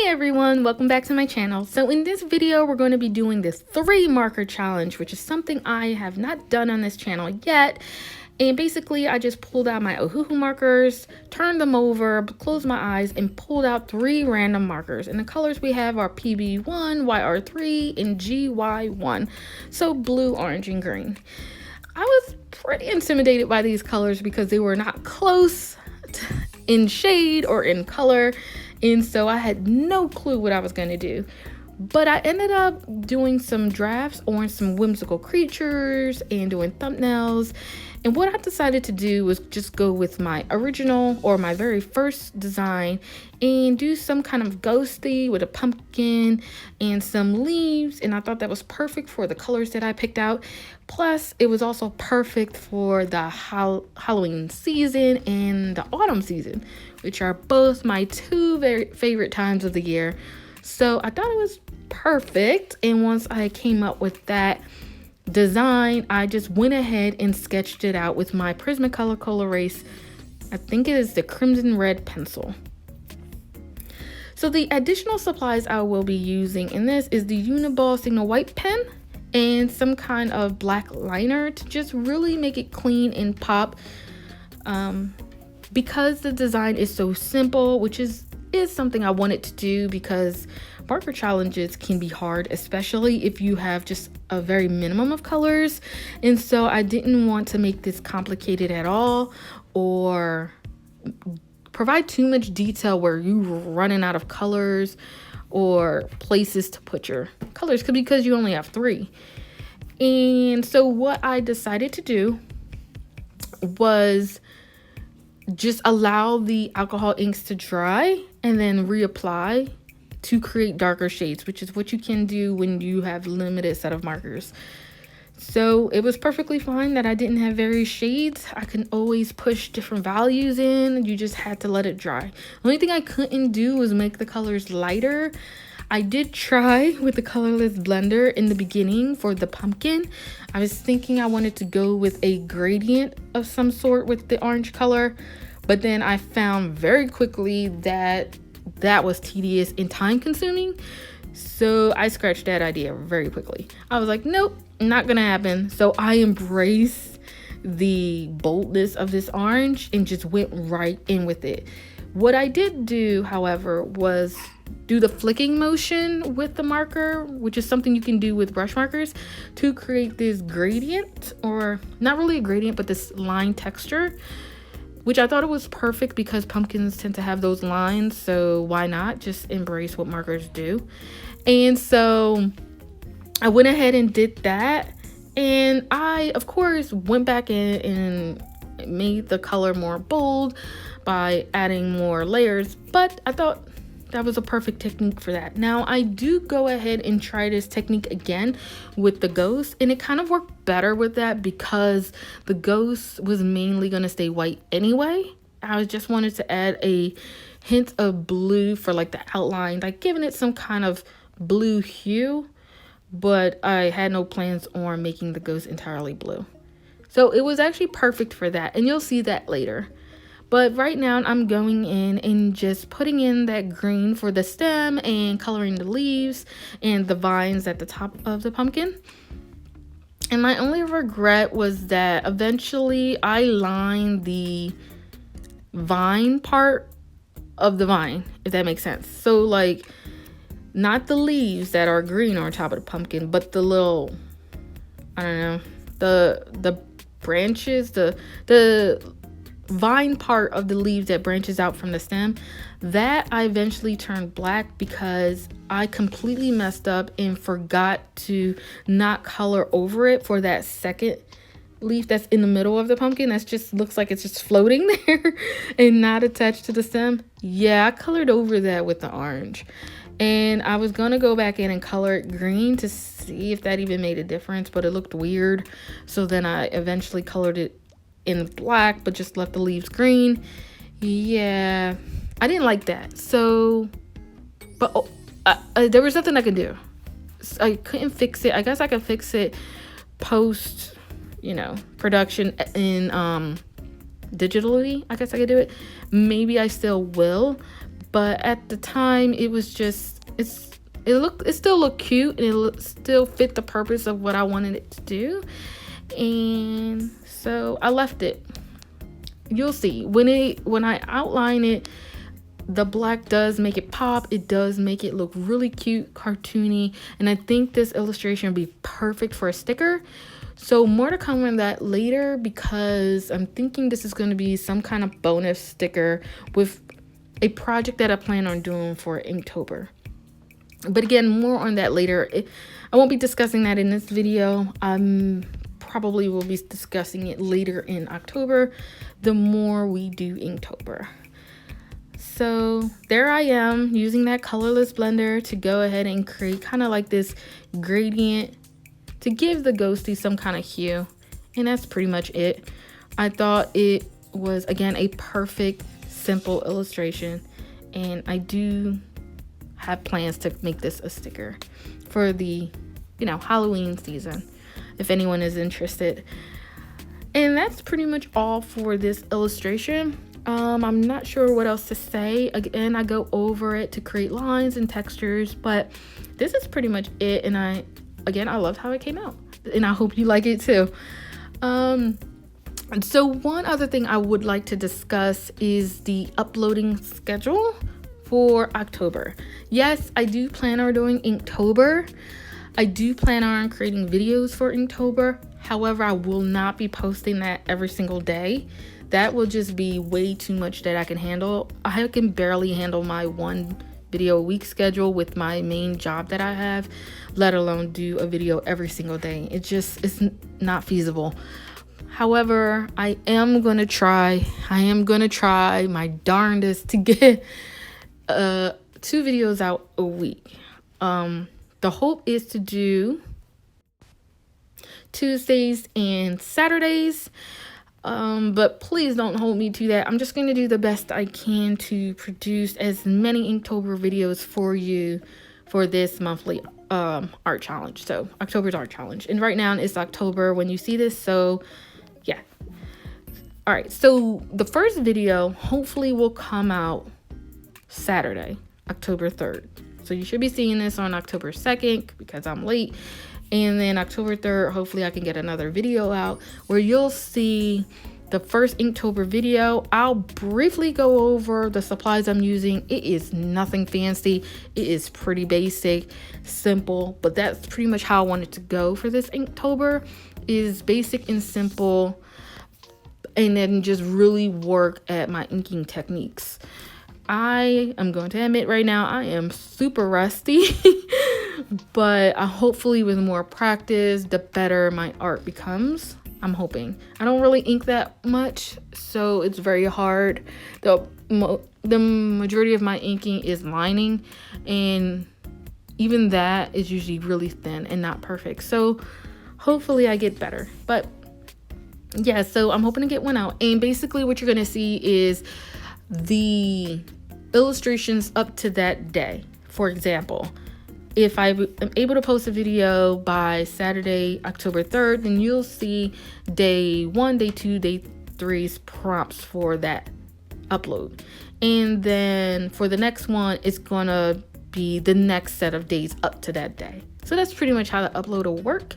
Hey everyone, welcome back to my channel. So in this video, we're going to be doing this 3 marker challenge, which is something I have not done on this channel yet. And basically, I just pulled out my Ohuhu markers, turned them over, closed my eyes, and pulled out 3 random markers. And the colors we have are PB1, YR3, and GY1. So blue, orange, and green. I was pretty intimidated by these colors because they were not close in shade or in color. And so I had no clue what I was going to do. But I ended up doing some drafts on some whimsical creatures and doing thumbnails. And what I decided to do was just go with my original or my very first design and do some kind of ghosty with a pumpkin and some leaves. And I thought that was perfect for the colors that I picked out. Plus, it was also perfect for the Halloween season and the autumn season, which are both my 2 very favorite times of the year. So I thought it was perfect. And once I came up with that design, I just went ahead and sketched it out with my Prismacolor Col-Erase, I think it is the Crimson Red pencil. So the additional supplies I will be using in this is the Uniball Signo white pen and some kind of black liner to just really make it clean and pop. Because the design is so simple, which is something I wanted to do because marker challenges can be hard, especially if you have just a very minimum of colors. And so I didn't want to make this complicated at all or provide too much detail where you're running out of colors or places to put your colors because you only have 3. And so what I decided to do was just allow the alcohol inks to dry and then reapply to create darker shades, which is what you can do when you have limited set of markers. So it was perfectly fine that I didn't have various shades. I can always push different values in. You just had to let it dry. The only thing I couldn't do was make the colors lighter. I did try with the colorless blender in the beginning for the pumpkin. I was thinking I wanted to go with a gradient of some sort with the orange color, but then I found very quickly that that was tedious and time consuming. So I scratched that idea very quickly. I was like, nope, not gonna happen. So I embraced the boldness of this orange and just went right in with it. What I did do, however, was do the flicking motion with the marker, which is something you can do with brush markers to create this gradient, or not really a gradient, but this line texture, which I thought it was perfect because pumpkins tend to have those lines. So why not just embrace what markers do? And so I went ahead and did that. And I, of course, went back in and made the color more bold by adding more layers, but I thought that was a perfect technique for that. Now I do go ahead and try this technique again with the ghost, and it kind of worked better with that because the ghost was mainly going to stay white anyway. I just wanted to add a hint of blue for like the outline, like giving it some kind of blue hue, but I had no plans on making the ghost entirely blue. So it was actually perfect for that, and you'll see that later. But right now I'm going in and just putting in that green for the stem and coloring the leaves and the vines at the top of the pumpkin. And my only regret was that eventually I lined the vine part of the vine, if that makes sense. So like not the leaves that are green on top of the pumpkin, but the little, I don't know, the branches, the vine part of the leaves that branches out from the stem, that I eventually turned black because I completely messed up and forgot to not color over it for that second leaf that's in the middle of the pumpkin. That's just looks like it's just floating there and not attached to the stem. Yeah, I colored over that with the orange, and I was gonna go back in and color it green to see if that even made a difference, but it looked weird. So then I eventually colored it in black, but just left the leaves green. Yeah, I didn't like that. So, but there was nothing I could do. I couldn't fix it. I guess I could fix it post, production in digitally. I guess I could do it. Maybe I still will, but at the time it was just, it still looked cute, and it still fit the purpose of what I wanted it to do. And so I left it. You'll see when I outline it, the black does make it pop. It does make it look really cute, cartoony, and I think this illustration would be perfect for a sticker. So more to come on that later, because I'm thinking this is going to be some kind of bonus sticker with a project that I plan on doing for Inktober. But again, more on that later. I won't be discussing that in this video. Probably will be discussing it later in October, the more we do Inktober. So there I am using that colorless blender to go ahead and create kind of like this gradient to give the ghosty some kind of hue. And that's pretty much it. I thought it was, again, a perfect, simple illustration. And I do have plans to make this a sticker for the, Halloween season, if anyone is interested. And that's pretty much all for this illustration. I'm not sure what else to say. Again, I go over it to create lines and textures, but this is pretty much it. And I loved how it came out, and I hope you like it too. So one other thing I would like to discuss is the uploading schedule for October. Yes, I do plan on doing Inktober. I do plan on creating videos for Inktober. However, I will not be posting that every single day. That will just be way too much that I can handle. I can barely handle my 1 video a week schedule with my main job that I have, let alone do a video every single day. It's not feasible. However, I am gonna try my darndest to get 2 videos out a week. The hope is to do Tuesdays and Saturdays. But please don't hold me to that. I'm just going to do the best I can to produce as many Inktober videos for you for this monthly art challenge. So October's art challenge, and right now it's October when you see this, so yeah. All right, so the first video hopefully will come out Saturday, October 3rd. So you should be seeing this on October 2nd because I'm late. And then October 3rd, hopefully I can get another video out where you'll see the first Inktober video. I'll briefly go over the supplies I'm using. It is nothing fancy. It is pretty basic, simple, but that's pretty much how I want it to go for this Inktober, is basic and simple, and then just really work at my inking techniques. I am going to admit right now, I am super rusty, but hopefully with more practice, the better my art becomes. I'm hoping. I don't really ink that much, so it's very hard. The majority of my inking is lining, and even that is usually really thin and not perfect. So hopefully I get better. But yeah, so I'm hoping to get one out. And basically what you're going to see is the illustrations up to that day. For example, if I am able to post a video by Saturday, October 3rd, then you'll see day 1, day 2, day 3's prompts for that upload. And then for the next one, it's gonna be the next set of days up to that day. So that's pretty much how the upload will work.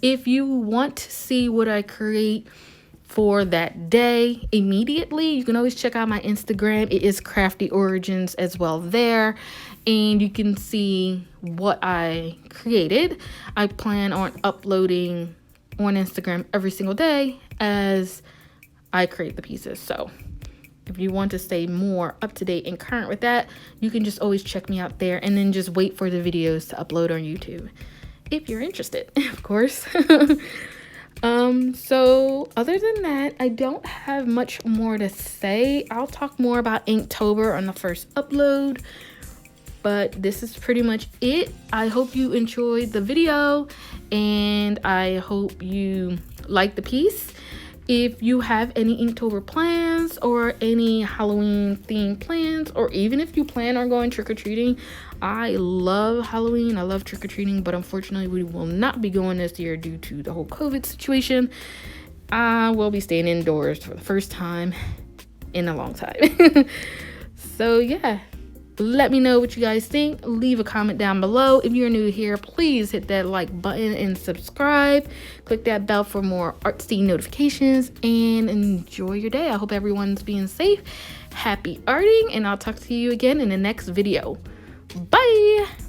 If you want to see what I create for that day immediately, you can always check out my Instagram. It is Crafty Origins as well there, and you can see what I created. I plan on uploading on Instagram every single day as I create the pieces. So if you want to stay more up to date and current with that, you can just always check me out there, and then just wait for the videos to upload on YouTube if you're interested, of course. So other than that, I don't have much more to say. I'll talk more about Inktober on the first upload, but this is pretty much it. I hope you enjoyed the video, and I hope you like the piece. If you have any Inktober plans or any Halloween themed plans, or even if you plan on going trick-or-treating, I love Halloween, I love trick-or-treating, but unfortunately we will not be going this year due to the whole COVID situation. I will be staying indoors for the first time in a long time. So yeah, Let me know what you guys think. Leave a comment down below. If you're new here, please hit that like button and subscribe. Click that bell for more artsy notifications and enjoy your day. I hope everyone's being safe. Happy arting, and I'll talk to you again in the next video. Bye!